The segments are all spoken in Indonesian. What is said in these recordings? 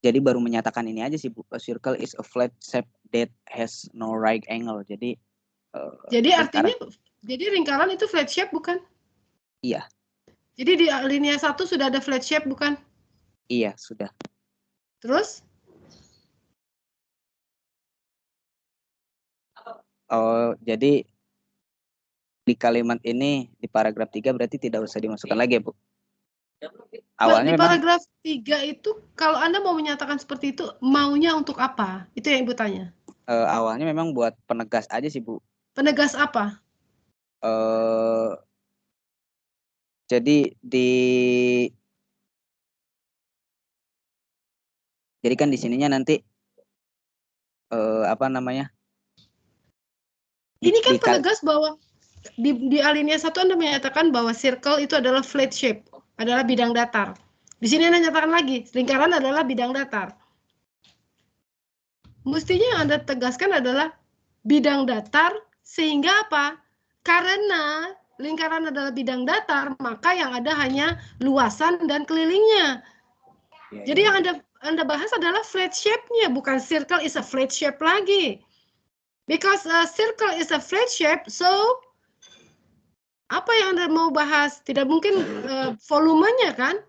Jadi baru menyatakan ini aja sih Bu. A circle is a flat shape that has no right angle. Jadi artinya jadi lingkaran itu flat shape bukan? Iya. Jadi di alinea 1 sudah ada flat shape bukan? Iya, sudah. Terus? Oh, jadi di kalimat ini di paragraf 3 berarti tidak usah dimasukkan lagi ya, Bu? Awalnya di paragraf 3 itu kalau Anda mau menyatakan seperti itu maunya untuk apa? Itu yang Ibu tanya. Awalnya memang buat penegas aja sih, Bu. Penegas apa? Jadi kan di sininya nanti apa namanya? Ini kan penegas bahwa di alinea 1 Anda menyatakan bahwa circle itu adalah flat shape, adalah bidang datar. Di sini Anda nyatakan lagi, lingkaran adalah bidang datar. Mestinya yang Anda tegaskan adalah bidang datar sehingga apa? Karena lingkaran adalah bidang datar, maka yang ada hanya luasan dan kelilingnya. Jadi yang Anda bahas adalah flat shape-nya, bukan circle is a flat shape lagi. Because a circle is a flat shape, so apa yang Anda mau bahas? Tidak mungkin volumenya kan?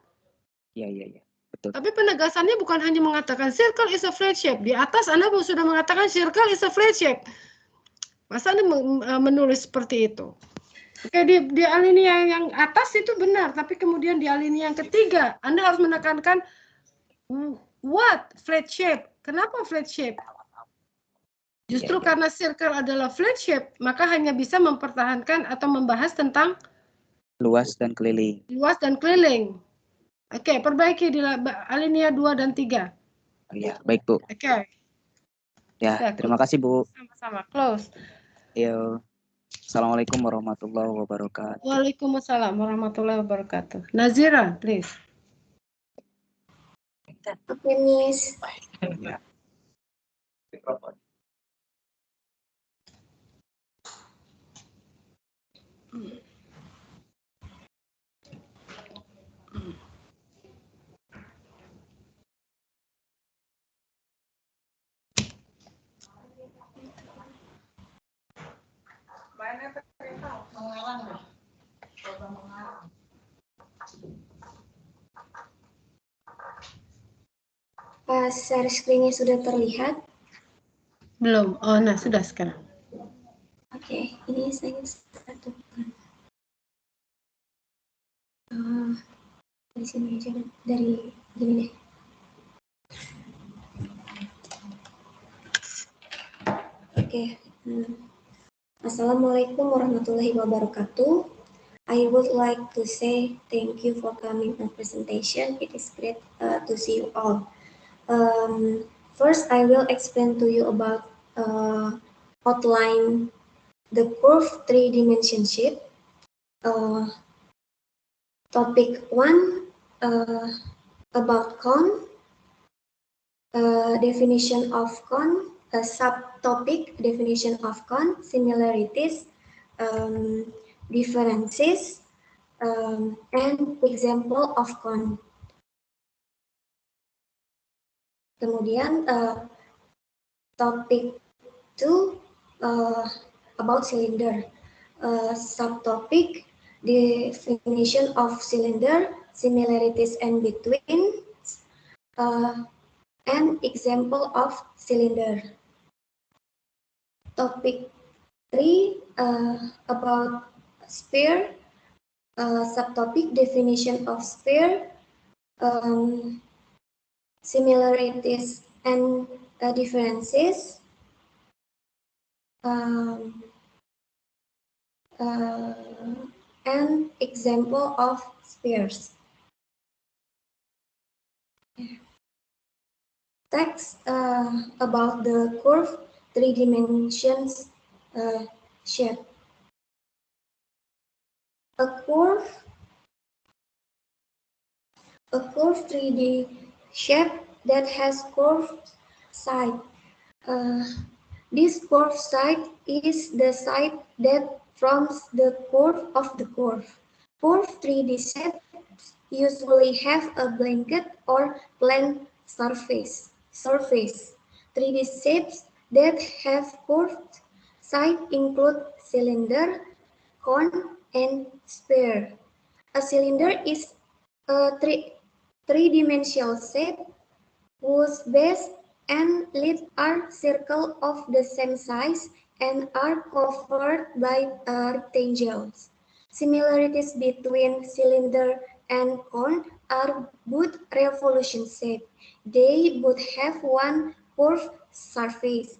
Iya. Betul. Tapi penegasannya bukan hanya mengatakan circle is a flat shape. Di atas Anda sudah mengatakan circle is a flat shape. Masa Anda menulis seperti itu? Oke, di alinea yang atas itu benar, tapi kemudian di alinea yang ketiga, Anda harus menekankan what? Flat shape. Kenapa flat shape? Justru karena circle adalah flat shape, maka hanya bisa mempertahankan atau membahas tentang luas dan keliling. Luas dan keliling. Oke, perbaiki di alinea 2 dan 3. Iya, baik Bu. Oke. Ya, terima kasih Bu. Sama-sama, close. Yo. Assalamualaikum warahmatullahi wabarakatuh. Waalaikumsalam warahmatullahi wabarakatuh. Nazira, please. Oke, Miss. Share screen-nya sudah terlihat? Belum. Oh, nah sudah sekarang. Oke, ini saya satukan. Dari sini aja, dari gini deh. Oke. Assalamualaikum warahmatullahi wabarakatuh. I would like to say thank you for coming to presentation. It is great to see you all. First, I will explain to you about outline the curve 3-dimension shape. Topic 1 about cone, definition of cone, subtopic definition of cone, similarities, differences, and example of cone. Kemudian topic 2 about cylinder, subtopic definition of cylinder, similarities and between, and example of cylinder. Topic 3 about sphere, subtopic definition of sphere, similarities and differences, and example of spheres. Text about the curve 3 dimensions shape. A curve 3D shape that has curved side. This curved side is the side that forms the curve of the curve. Curved 3D shapes usually have a blanket or plane surface. 3D shapes that have curved sides include cylinder, cone, and sphere. A cylinder is a three-dimensional shape whose base and lid are circles of the same size and are covered by rectangles. Similarities between cylinder and cone are both revolution shape. They both have one curved surface.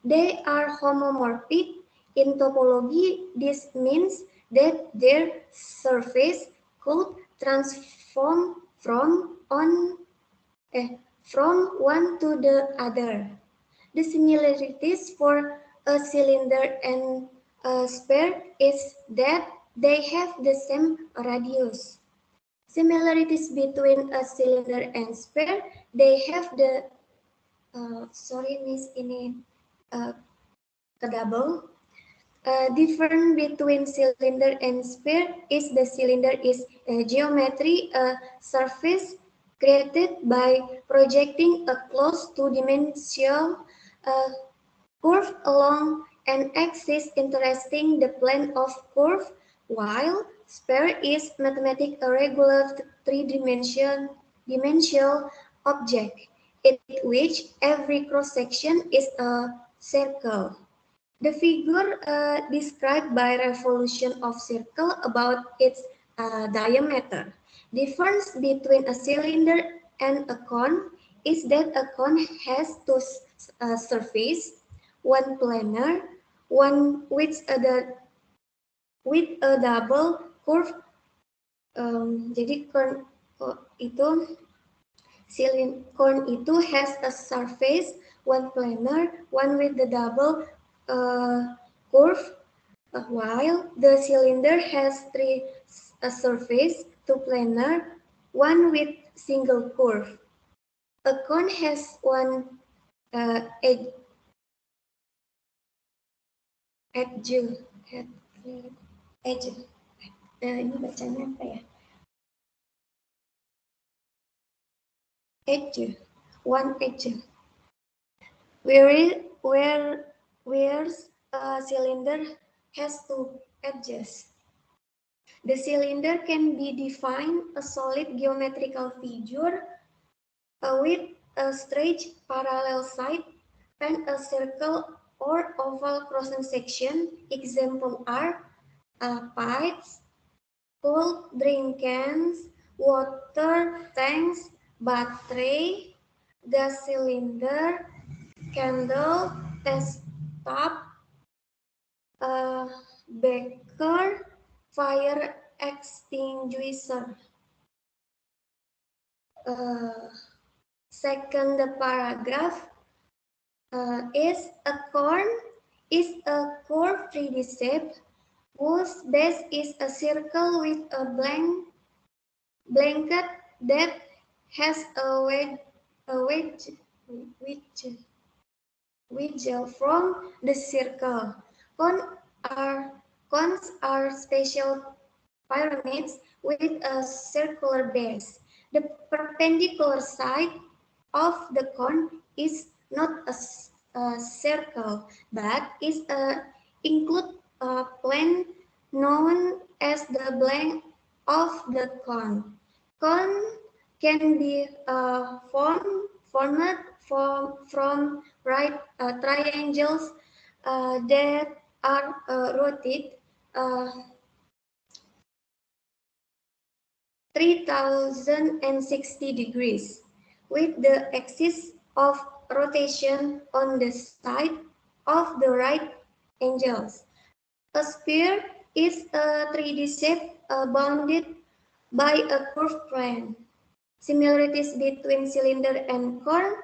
They are homomorphic. In topology, this means that their surface could transform from one to the other. The similarities for a cylinder and a sphere is that they have the same radius. Similarities between a cylinder and sphere, they have the ini kedouble. Difference between cylinder and sphere is the cylinder is geometry, a surface created by projecting a closed two-dimensional curve along an axis interesting the plane of curve, while sphere is mathematically a regular three-dimensional object, in which every cross-section is a circle. The figure described by revolution of circle about its diameter. Difference between a cylinder and a cone is that a cone has two surfaces, one planar, one with a double curve. Jadi cone itu has a surface, one planar, one with the double curve, while the cylinder has three surfaces, two planar, one with single curve. A cone has one edge. Ini bacanya apa ya? Edge, one edge. Whereas a cylinder has two edges. The cylinder can be defined a solid geometrical figure with a straight parallel side and a circle or oval cross-section. Examples are pipes, cold drink cans, water tanks, battery, gas cylinder, candle, desktop, beaker, fire extinguisher. Second paragraph is a cone is a curved 3D shape whose base is a circle with a blanket that has a wedge from the circle. Cones are special pyramids with a circular base. The perpendicular side of the cone is not a circle, but is include a plane known as the plane of the cone. Cone can be formed from right triangles that are rotated 3060 degrees with the axis of rotation on the side of the right angles. A sphere is a 3D shape bounded by a curved plane. Similarities between cylinder and cone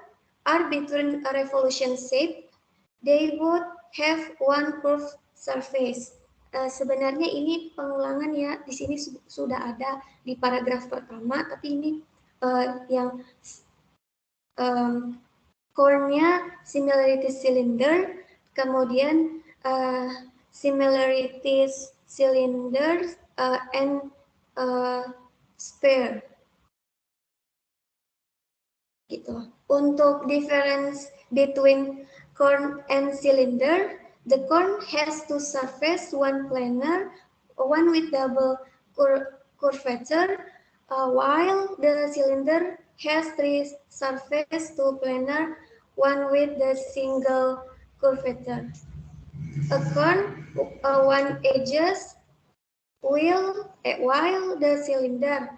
are between a revolution shape. They both have one curved surface. Sebenarnya ini pengulangan ya, di sini sudah ada di paragraf pertama, tapi ini yang core-nya similarities cylinder, kemudian similarities cylinders and sphere. Gitu. Untuk difference between cone and cylinder, the cone has two surfaces, one planar, one with double curvature, while the cylinder has three surfaces, two planar, one with the single curvature. A cone, one edges, while a cylinder,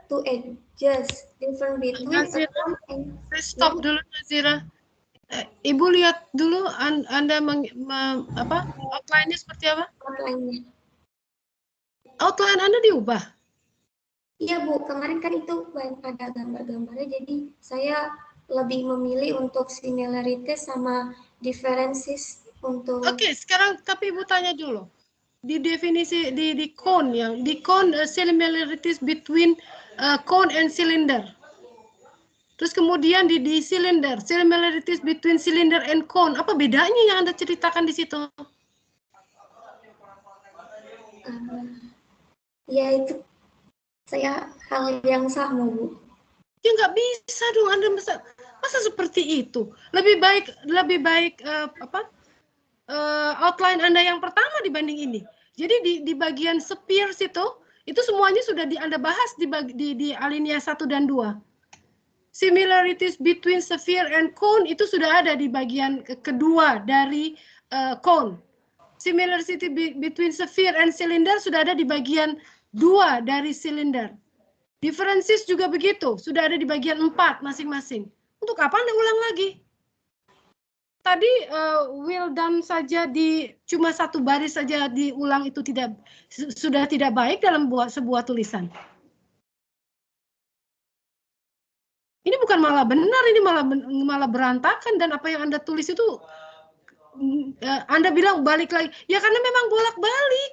two edges, different between a cone and Stop dulu Nazira. Ibu lihat dulu Anda outline-nya seperti apa? outline-nya. Outline Anda diubah? Iya Bu, kemarin kan itu ada gambar-gambarnya, jadi saya lebih memilih untuk similarities sama differences untuk. Oke, sekarang tapi Ibu tanya dulu. Di definisi di cone yang di cone similarities between cone and cylinder. Terus kemudian di cylinder, similarities between cylinder and cone. Apa bedanya yang Anda ceritakan di situ? Ya itu saya hal yang sama Bu. Ya nggak bisa dong Anda masa seperti itu. Lebih baik outline Anda yang pertama dibanding ini. Jadi di bagian spheres itu semuanya sudah Anda bahas di alinea 1 dan 2. Similarities between sphere and cone itu sudah ada di bagian kedua dari cone. Similarity between sphere and cylinder sudah ada di bagian 2 dari cylinder. Differences juga begitu, sudah ada di bagian 4 masing-masing. Untuk apa Anda ulang lagi? Tadi well done saja cuma satu baris saja diulang itu sudah tidak baik dalam sebuah tulisan. Ini bukan malah benar, ini malah berantakan, dan apa yang Anda tulis itu Anda bilang balik lagi. Ya karena memang bolak-balik.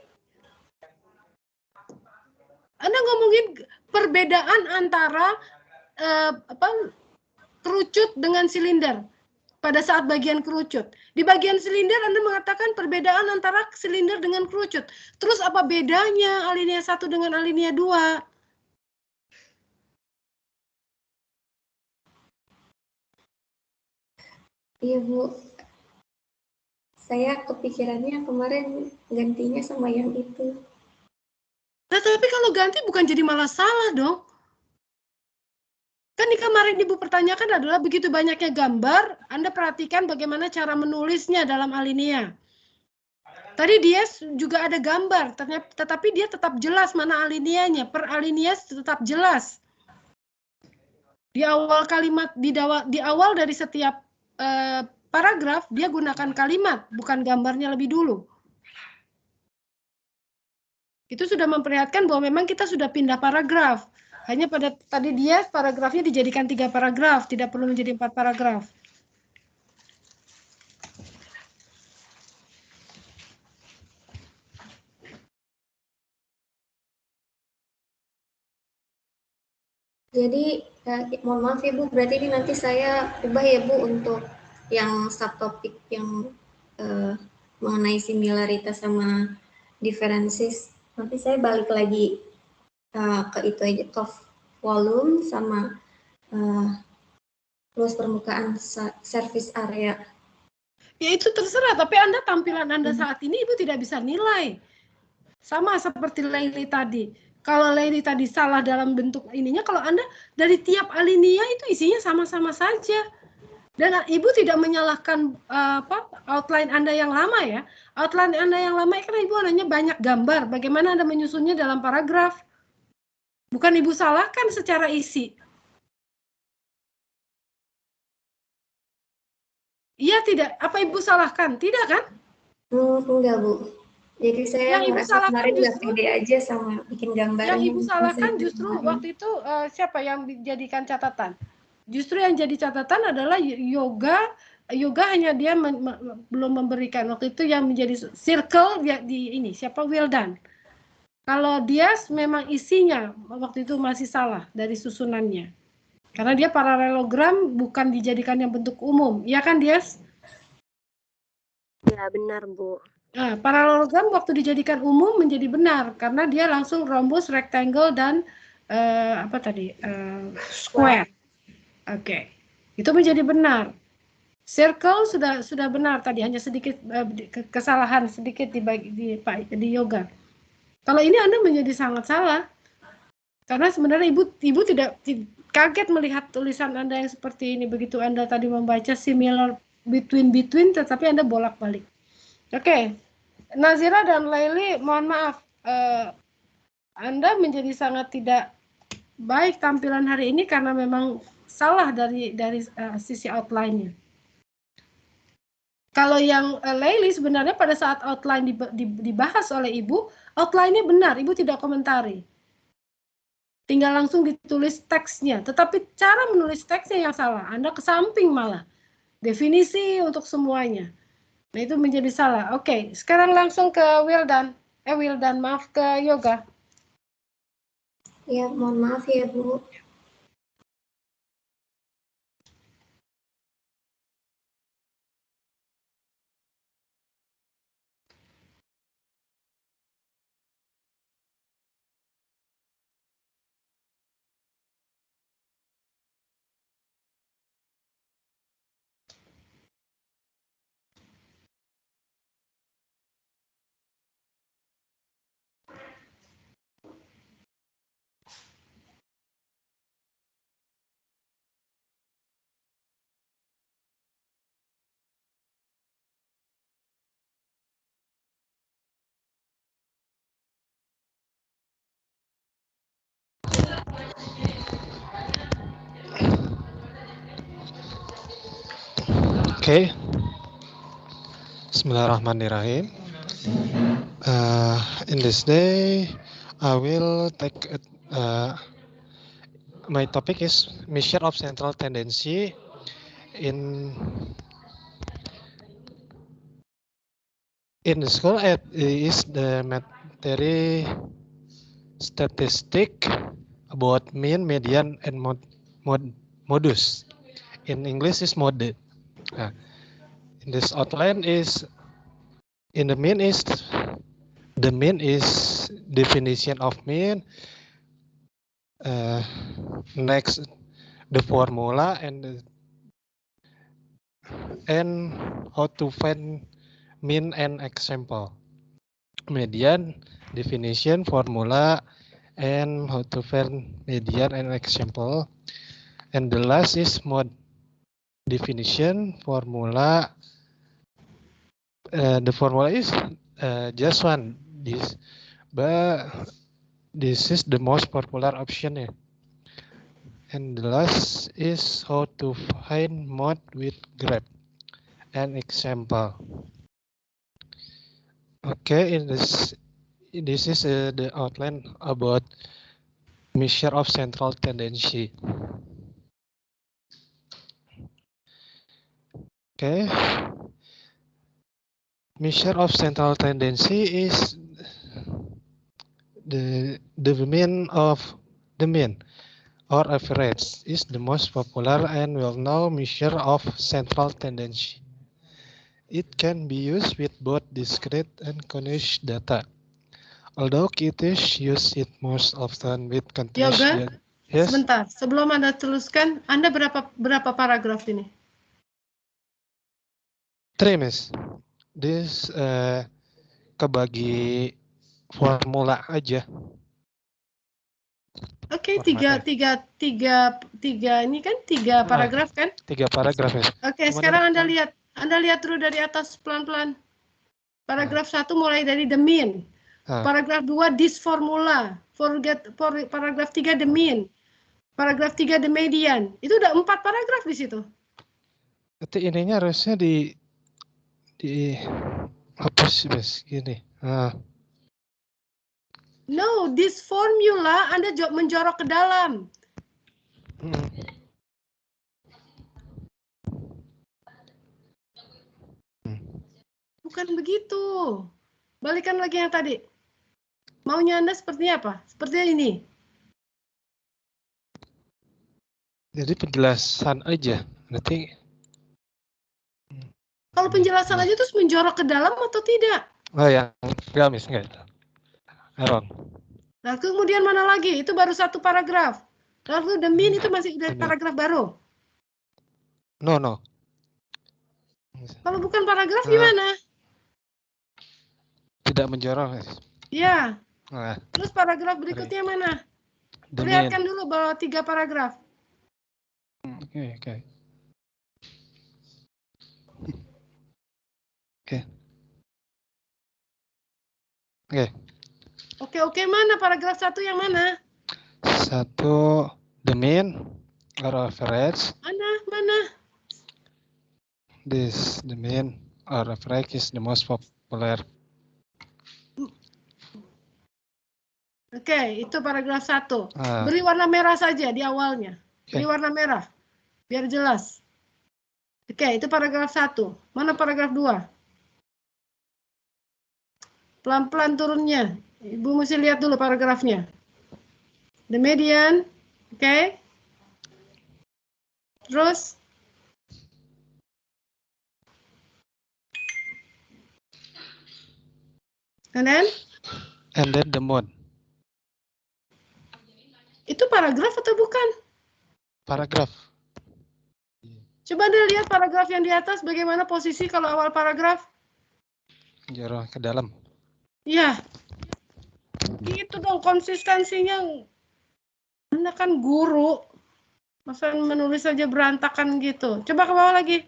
Anda ngomongin perbedaan antara kerucut dengan silinder pada saat bagian kerucut. Di bagian silinder Anda mengatakan perbedaan antara silinder dengan kerucut. Terus apa bedanya alinea 1 dengan alinea 2? Iya Bu, saya kepikirannya kemarin gantinya sama yang itu. Nah, tapi kalau ganti bukan jadi malah salah dong. Kan di kemarin Ibu pertanyakan adalah begitu banyaknya gambar, Anda perhatikan bagaimana cara menulisnya dalam alinea. Tadi dia juga ada gambar, tetapi dia tetap jelas mana alineanya, per alinea tetap jelas. Di awal kalimat, di awal dari setiap paragraf, dia gunakan kalimat, bukan gambarnya lebih dulu. Itu sudah memperlihatkan bahwa memang kita sudah pindah paragraf. Hanya pada tadi dia paragrafnya dijadikan 3 paragraf, tidak perlu menjadi 4 paragraf. Jadi mohon maaf ya Bu, berarti ini nanti saya ubah ya Bu untuk yang subtopik yang mengenai similaritas sama differences. Nanti saya balik lagi ke itu aja, top volume sama luas permukaan surface area. Ya itu terserah, tapi tampilan Anda saat ini Ibu tidak bisa nilai. Sama seperti Leili tadi. Kalau Leili tadi salah dalam bentuk ininya, kalau Anda dari tiap alinea itu isinya sama-sama saja. Dan Ibu tidak menyalahkan outline Anda yang lama ya. Outline Anda yang lama karena Ibu hanya banyak gambar. Bagaimana Anda menyusunnya dalam paragraf. Bukan Ibu salahkan secara isi. Iya tidak? Apa Ibu salahkan? Tidak kan? Enggak Bu. Jadi saya yang Ibu salahkan justru pede aja sama bikin gambar. Yang Ibu salahkan justru waktu itu siapa yang dijadikan catatan? Justru yang jadi catatan adalah yoga hanya dia belum memberikan waktu itu yang menjadi circle ya di ini siapa Wildan. Kalau dia memang isinya waktu itu masih salah dari susunannya. Karena dia paralelogram bukan dijadikan yang bentuk umum. Ya kan Dias? Ya benar Bu. Nah, paralelogram waktu dijadikan umum menjadi benar karena dia langsung rhombus, rectangle dan apa tadi? Square. Oke. Itu menjadi benar. Circle sudah benar tadi, hanya sedikit kesalahan sedikit di yoga. Kalau ini Anda menjadi sangat salah. Karena sebenarnya ibu tidak kaget melihat tulisan Anda yang seperti ini begitu Anda tadi membaca similar between tetapi Anda bolak-balik. Oke. Nazira dan Laili, mohon maaf. Anda menjadi sangat tidak baik tampilan hari ini karena memang salah dari sisi outline-nya. Kalau yang Laili sebenarnya pada saat outline dibahas oleh Ibu, outline-nya benar, Ibu tidak komentari. Tinggal langsung ditulis teksnya, tetapi cara menulis teksnya yang salah. Anda ke samping malah. Definisi untuk semuanya. Nah, itu menjadi salah. Oke, sekarang langsung ke Wildan. Wildan, maaf, ke Yoga. Ya, mohon maaf ya, Bu. Okay. Bismillahirrahmanirrahim. In this day, I will take my topic is measure of central tendency in the school. It is the material statistic about mean, median, and modus. In English is mode. In this outline is in the mean is definition of mean. Next, the formula and how to find mean and example. Median definition, formula, and how to find median and example. And the last is mode definition, formula. The formula is just one. But this is the most popular option. And the last is how to find mode with graph and example. Okay, this is the outline about measure of central tendency. Okay. Measure of central tendency is the mean of the mean or average is the most popular and well-known measure of central tendency. It can be used with both discrete and continuous data. Although it is used most often with continuous data. Yes. Sebentar, sebelum Anda teruskan, Anda berapa paragraf ini? 3, Miss. This kebagi formula aja. Oke, tiga ini kan 3 paragraf kan? 3 paragraf ya. Oke, sekarang Anda lihat dulu dari atas pelan-pelan. Paragraf 1 mulai dari the mean. Paragraf 2 this formula. Paragraf 3 the mean. Paragraf 3 the median. Itu udah 4 paragraf di situ. Berarti ininya harusnya di hapus Mas gini. No, this formula Anda menjorok ke dalam. Bukan begitu. Balikan lagi yang tadi. Maunya Anda seperti apa? Seperti ini. Jadi penjelasan aja. Nanti kalau penjelasan aja terus menjorok ke dalam atau tidak? Oh ya, enggak Miss, enggak. Aaron. Nah, kemudian mana lagi? Itu baru satu paragraf. Lalu the mean itu masih dari paragraf baru. No, no. Kalau bukan paragraf gimana? Tidak menjorok. Ya. Nah, Terus paragraf berikutnya mana? the Perlihatkan mean. dulu bahwa 3 paragraf. Oke, oke. Oke. Oke. Oke, mana paragraf 1 yang mana? 1, the mean or average. Mana? This, the mean or average is the most popular. Oke, itu paragraf 1. Beri warna merah saja di awalnya. Beri warna merah. Biar jelas. Oke, itu paragraf 1. Mana paragraf 2? Pelan-pelan turunnya. Ibu mesti lihat dulu paragrafnya. The median. Oke. Terus. And then the mode. Itu paragraf atau bukan? Paragraf. Coba deh lihat paragraf yang di atas bagaimana posisi kalau awal paragraf. Jorok ke dalam. Iya. Gitu dong konsistensinya. Anda kan guru. Masa menulis saja berantakan gitu. Coba ke bawah lagi.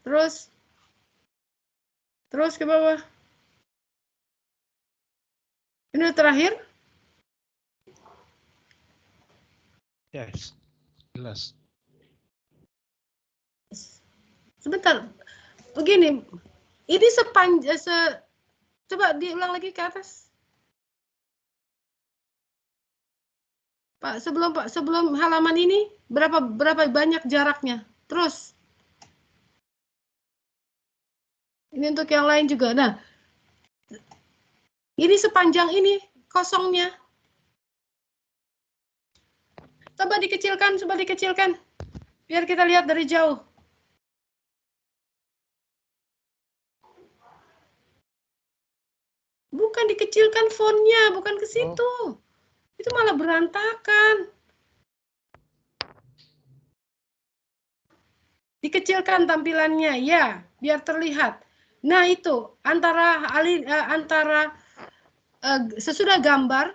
Terus ke bawah. Ini terakhir. Yes. Jelas. Sebentar. Begini. Ini coba diulang lagi ke atas. Pak, sebelum halaman ini berapa banyak jaraknya? Terus. Ini untuk yang lain juga. Nah, ini sepanjang ini kosongnya. Coba dikecilkan. Biar kita lihat dari jauh. Bukan dikecilkan fontnya, bukan ke situ. Itu malah berantakan. Dikecilkan tampilannya, ya, biar terlihat. Nah, itu antara sesudah gambar,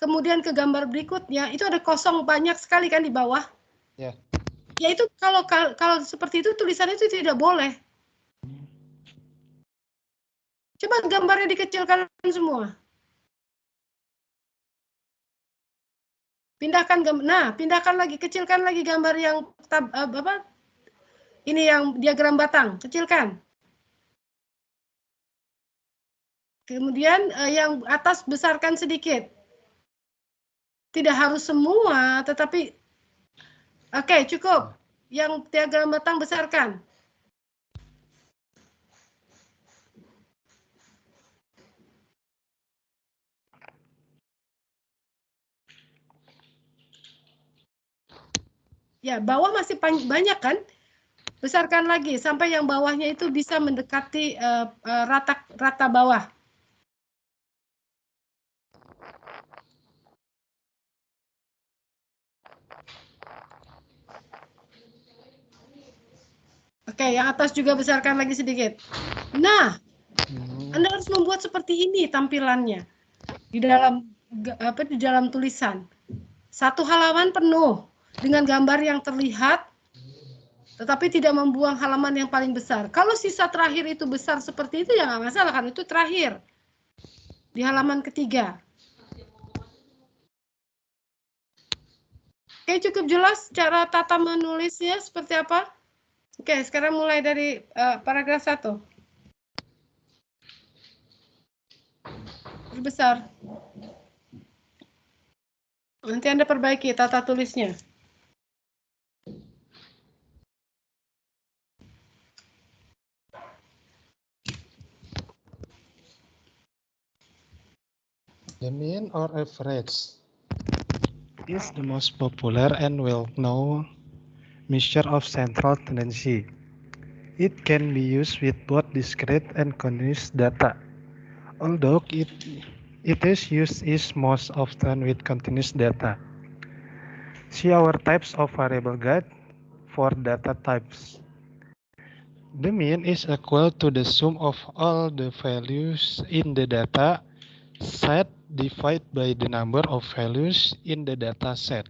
kemudian ke gambar berikutnya, itu ada kosong banyak sekali kan di bawah. Ya. Ya itu kalau seperti itu tulisannya itu tidak boleh. Coba gambarnya dikecilkan semua. Pindahkan lagi, kecilkan lagi gambar yang ini yang diagram batang, kecilkan. Kemudian yang atas besarkan sedikit. Tidak harus semua, tetapi oke, cukup. Yang diagram batang besarkan. Ya, bawah masih banyak kan? Besarkan lagi sampai yang bawahnya itu bisa mendekati rata bawah. Oke, yang atas juga besarkan lagi sedikit. Nah, Anda harus membuat seperti ini tampilannya di dalam tulisan. 1 halaman penuh dengan gambar yang terlihat, tetapi tidak membuang halaman yang paling besar. Kalau sisa terakhir itu besar seperti itu, ya nggak masalah, kan itu terakhir. Di halaman ketiga. Oke, cukup jelas cara tata menulisnya seperti apa? Oke, sekarang mulai dari paragraf 1. Besar. Nanti Anda perbaiki tata tulisnya. The mean or average is the most popular and well-known measure of central tendency. It can be used with both discrete and continuous data, although it is used most often with continuous data. See our types of variable guide for data types. The mean is equal to the sum of all the values in the data set divided by the number of values in the data set.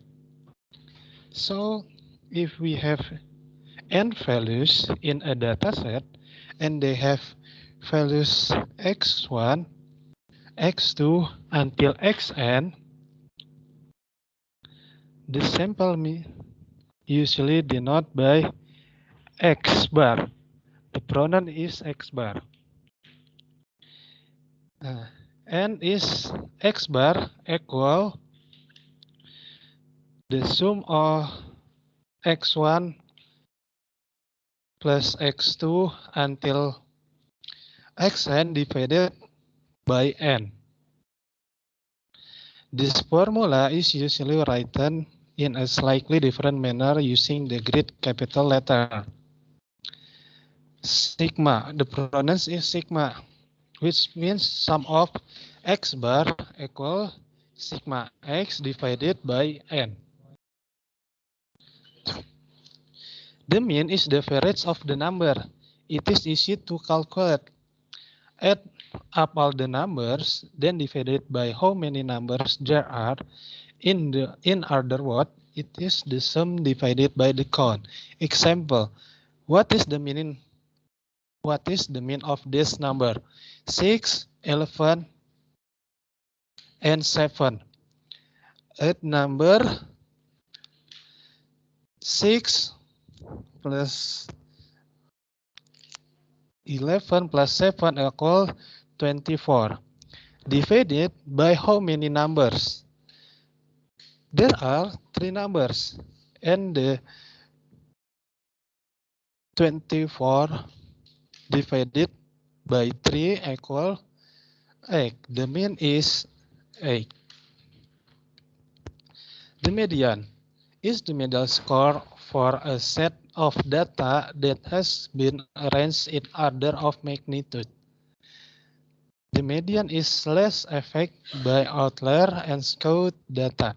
So, if we have n values in a data set and they have values x1, x2 until xn, the sample mean usually denoted by x bar. The pronoun is x bar. N is x bar equal the sum of x1 plus x2 until xn divided by n. This formula is usually written in a slightly different manner using the Greek capital letter. Sigma, the pronoun is sigma, which means sum of x bar equal sigma x divided by n. The mean is the average of the number. It is easy to calculate. Add up all the numbers, then divided by how many numbers there are. In other words, it is the sum divided by the count. Example, what is the mean of this number? 6, 11, and 7. Add number 6 plus 11 plus 7 equal 24. Divided by how many numbers? There are 3 numbers, and the 24 divided by 3 equal 8. The mean is 8. The median is the middle score for a set of data that has been arranged in order of magnitude. The median is less affected by outlier and skewed data.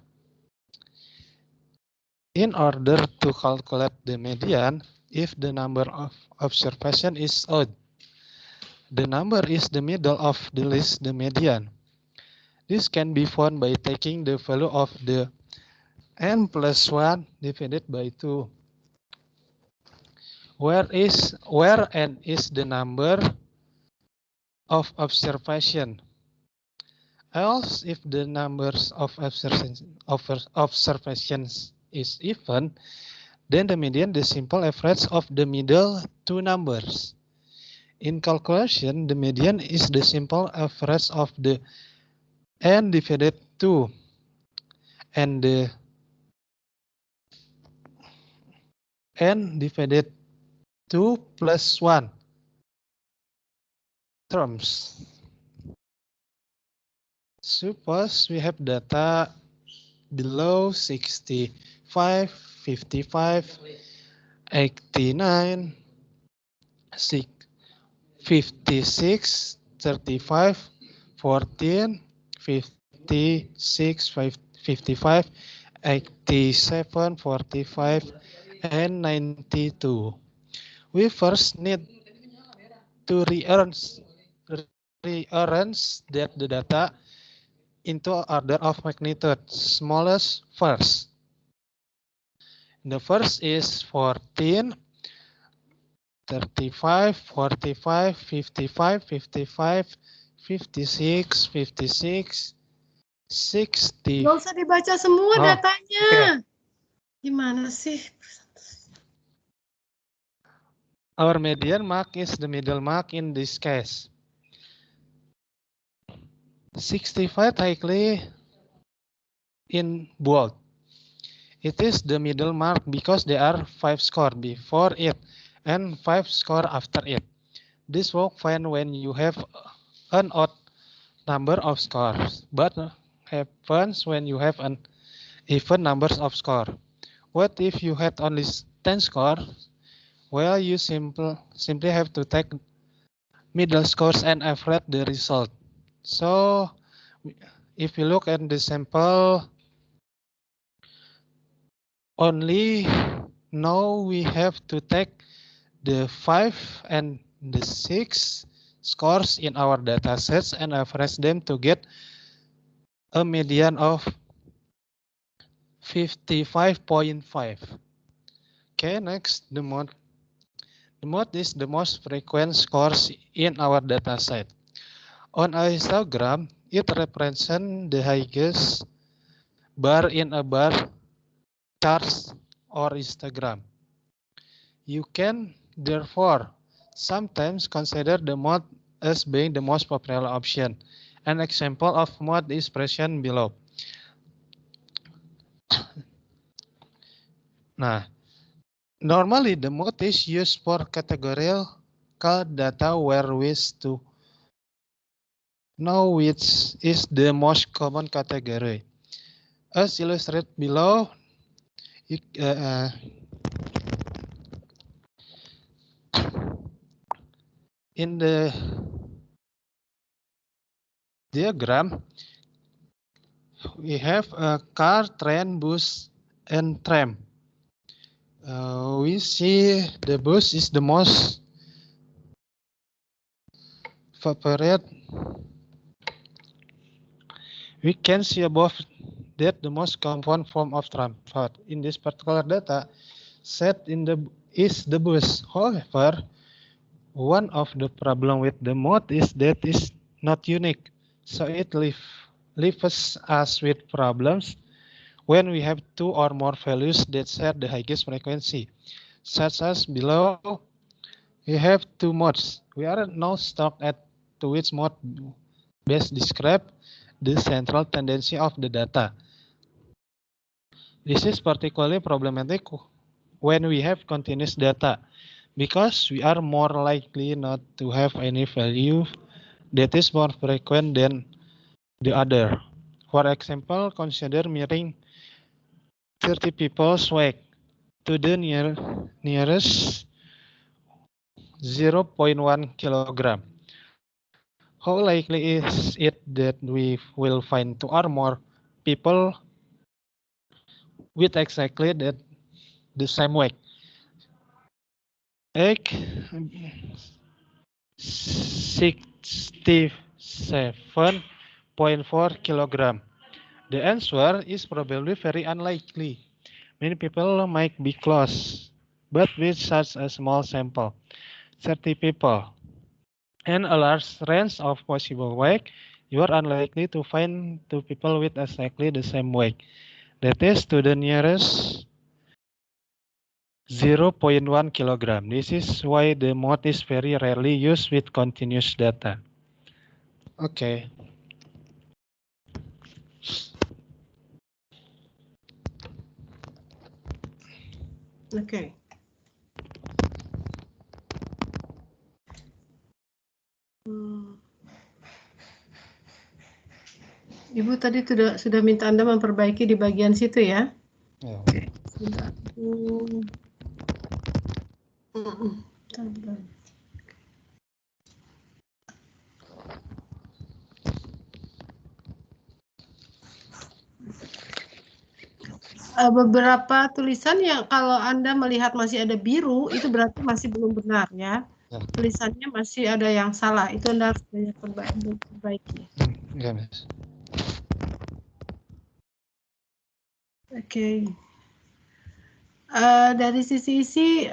In order to calculate the median, if the number of observation is odd, the number is the middle of the list, the median. This can be found by taking the value of the n plus 1 divided by 2, where n is the number of observation. Else, if the numbers of observations is even, then the median the simple average of the middle 2 numbers. In calculation, the median is the simple average of the n divided 2 and the n divided 2 plus 1 terms. Suppose we have data below 65, 55, 89, 56, 35, 14, 56, 55, 87, 45, and 92. We first need to rearrange that the data into order of magnitude, smallest first. The first is 14, 35, 45, 55, 55, 56, 56, 60. Nggak usah dibaca semua datanya. Okay. Gimana sih? Our median mark is the middle mark in this case. 65 likely in bold. It is the middle mark because there are 5 scores before it and 5 scores after it. This works fine when you have an odd number of scores, but happens when you have an even number of scores. What if you had only 10 scores? Well, you simply have to take middle scores and average the result. So if you look at the sample, only now we have to take the 5 and the 6 scores in our data sets and average them to get a median of 55.5. Okay, next, the mode. The mode is the most frequent scores in our data set. On a histogram, it represents the highest bar in a bar chart or histogram. You can, therefore, sometimes consider the mode as being the most popular option. An example of mode is present below. Nah, normally the mode is used for categorical data where we wish to know which is the most common category. As illustrated below, in the diagram, we have a car, train, bus, and tram. We see the bus is the most favorite. We can see above that the most common form of transport in this particular data set is the bus. However, one of the problem with the mode is that is not unique, so it leaves us with problems when we have two or more values that share the highest frequency, such as below. We have two modes. We are now stuck at to which mode best describe the central tendency of the data. This is particularly problematic when we have continuous data, because we are more likely not to have any value that is more frequent than the other. For example, consider mirroring 30 people's weight to the nearest 0.1 kilogram. How likely is it that we will find two or more people with exactly the same weight? 67.4 kilogram. The answer is probably very unlikely. Many people might be close, but with such a small sample, 30 people, and a large range of possible weight, you are unlikely to find two people with exactly the same weight. That is to the nearest 0.1 kilogram. This is why the mode is very rarely used with continuous data. Okay. Okay. Ibu tadi sudah minta Anda memperbaiki di bagian situ ya. Oke. Sebentar. Beberapa tulisan yang kalau Anda melihat masih ada biru, itu berarti masih belum benar ya. Tulisannya masih ada yang salah, itu Anda harus banyak perbaiki. Ya, Mas. Oke. Dari sisi isi,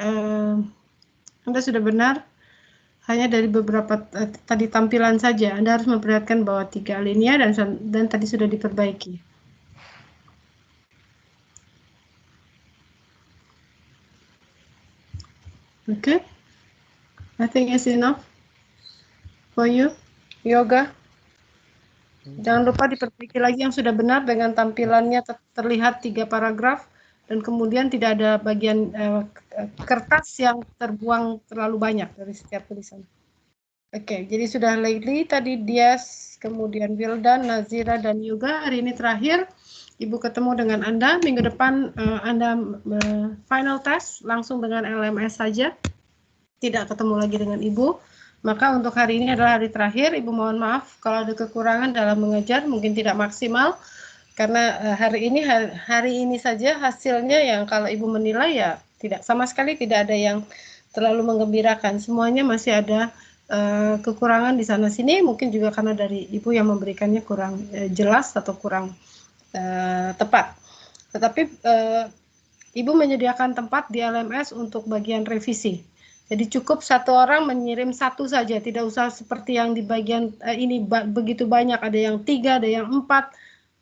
Anda sudah benar. Hanya dari beberapa tadi tampilan saja. Anda harus memperlihatkan bahwa 3 alinea dan tadi sudah diperbaiki. Okay, I think it's enough for you, Yoga. Jangan lupa diperbaiki lagi yang sudah benar dengan tampilannya terlihat 3 paragraf dan kemudian tidak ada bagian kertas yang terbuang terlalu banyak dari setiap tulisan. Oke, jadi sudah Leili, tadi Dias, kemudian Wildan, Nazira, dan Yoga. Hari ini terakhir, Ibu ketemu dengan Anda. Minggu depan Anda final test langsung dengan LMS saja. tidak ketemu lagi dengan Ibu. Maka untuk hari ini adalah hari terakhir. Ibu mohon maaf kalau ada kekurangan dalam mengajar, mungkin tidak maksimal. Karena hari ini saja hasilnya yang kalau Ibu menilai ya tidak sama sekali tidak ada yang terlalu menggembirakan. Semuanya masih ada kekurangan di sana sini. Mungkin juga karena dari Ibu yang memberikannya kurang jelas atau kurang tepat. Tetapi Ibu menyediakan tempat di LMS untuk bagian revisi. Jadi cukup satu orang mengirim satu saja, tidak usah seperti yang di bagian ini begitu banyak, ada yang 3, ada yang 4.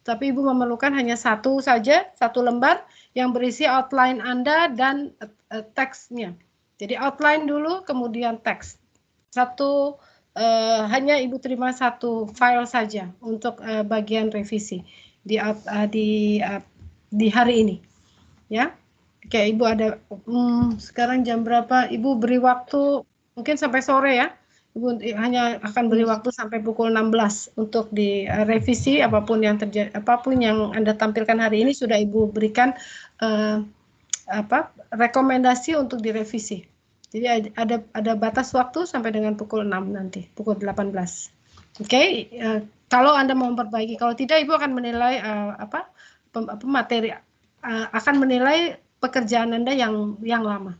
Tapi Ibu memerlukan hanya satu saja, satu lembar yang berisi outline Anda dan teksnya. Jadi outline dulu, kemudian teks. Hanya Ibu terima satu file saja untuk bagian revisi di hari ini, ya. Oke, Ibu ada sekarang jam berapa? Ibu beri waktu mungkin sampai sore ya. Ibu hanya akan beri waktu sampai pukul 16 untuk direvisi apapun yang terjadi, apapun yang Anda tampilkan hari ini sudah Ibu berikan rekomendasi untuk direvisi. Jadi ada batas waktu sampai dengan pukul 6 nanti, pukul 18. Oke, kalau Anda mau memperbaiki, kalau tidak Ibu akan menilai materi akan menilai pekerjaan Anda yang lama.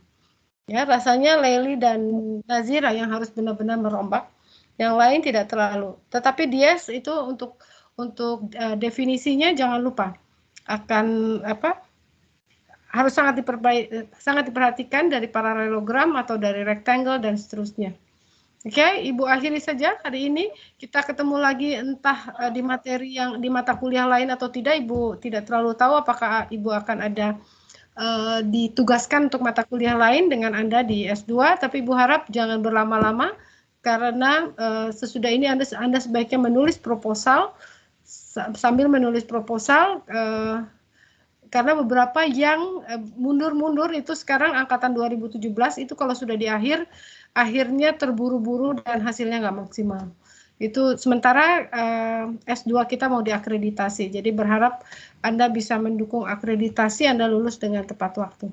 Ya, rasanya Leili dan Nazira yang harus benar-benar merombak. Yang lain tidak terlalu. Tetapi dia itu untuk definisinya jangan lupa akan harus sangat diperhatikan dari parallelogram atau dari rectangle dan seterusnya. Oke, Ibu akhiri saja hari ini. Kita ketemu lagi entah di materi yang di mata kuliah lain atau tidak. Ibu tidak terlalu tahu apakah Ibu akan ada ditugaskan untuk mata kuliah lain dengan Anda di S2, tapi Ibu harap jangan berlama-lama karena sesudah ini Anda sebaiknya menulis proposal, sambil menulis proposal karena beberapa yang mundur-mundur itu sekarang angkatan 2017 itu kalau sudah di akhirnya terburu-buru dan hasilnya nggak maksimal. Itu sementara S2 kita mau diakreditasi, jadi berharap Anda bisa mendukung akreditasi, Anda lulus dengan tepat waktu.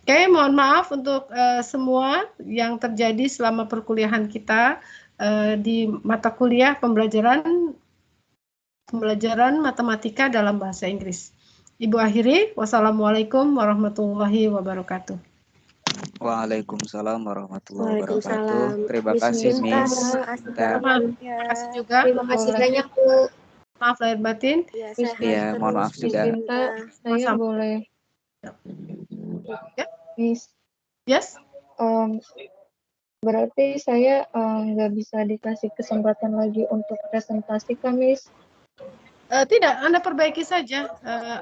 Oke, mohon maaf untuk semua yang terjadi selama perkuliahan kita di mata kuliah pembelajaran matematika dalam bahasa Inggris. Ibu akhiri, wassalamualaikum warahmatullahi wabarakatuh. Waalaikumsalam warahmatullahi wabarakatuh. Terima kasih, Terima Miss. Terima kasih juga. Terima kasih banyak, Bu. Maaf lahir batin. Iya, mohon maaf juga. Saya boleh. Ya. Miss. Yes. Berarti saya nggak bisa dikasih kesempatan lagi untuk presentasi, kan, Miss? Tidak, Anda perbaiki saja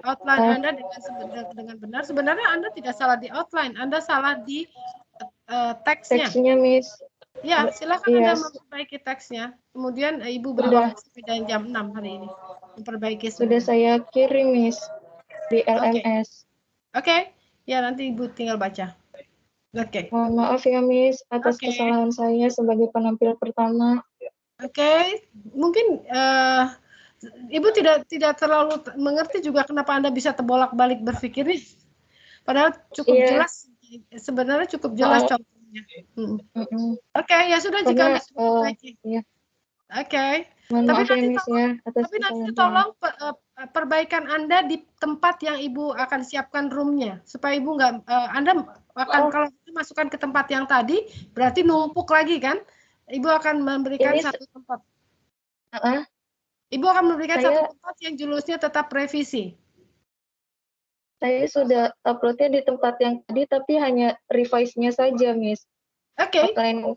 outline Anda dengan benar. Sebenarnya Anda tidak salah di outline, Anda salah di teksnya. Teksnya, Miss. Ya, silakan Anda memperbaiki teksnya. Kemudian Ibu beri waktu sampai jam 6 hari ini. Memperbaiki Sudah saya kirim, Miss, di LMS. Oke. Ya, nanti Ibu tinggal baca. Oke. Mohon maaf ya, Miss, atas kesalahan saya sebagai penampil pertama. Oke. Mungkin Ibu tidak terlalu mengerti juga kenapa Anda bisa terbolak-balik berpikir nih. Padahal cukup jelas, sebenarnya cukup jelas contohnya. Oke, ya sudah jika Anda sudah perbaiki. Oke. Tapi nanti tolong perbaikan Anda di tempat yang Ibu akan siapkan roomnya, supaya Ibu nggak Anda akan kalau masukkan ke tempat yang tadi, berarti numpuk lagi kan? Ibu akan memberikan satu tempat. Ibu akan memberikan satu tempat yang judulnya tetap revisi. Saya sudah uploadnya di tempat yang tadi, tapi hanya revise-nya saja, Miss. Oke. Outline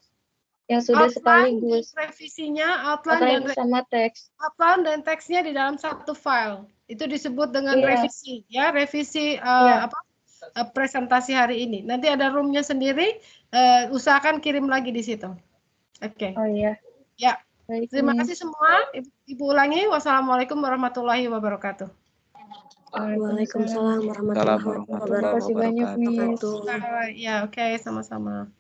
yang sudah sekaligus. Revisinya, outline sama teks. Outline dan teksnya di dalam satu file. Itu disebut dengan revisi, ya, revisi presentasi hari ini. Nanti ada roomnya sendiri. Usahakan kirim lagi di situ. Oke. Oh iya. Ya. Terima kasih semua. Ibu ulangi. Wassalamualaikum warahmatullahi wabarakatuh. Waalaikumsalam warahmatullahi wabarakatuh. Terima kasih banyak, Miss. Ya, oke, sama-sama.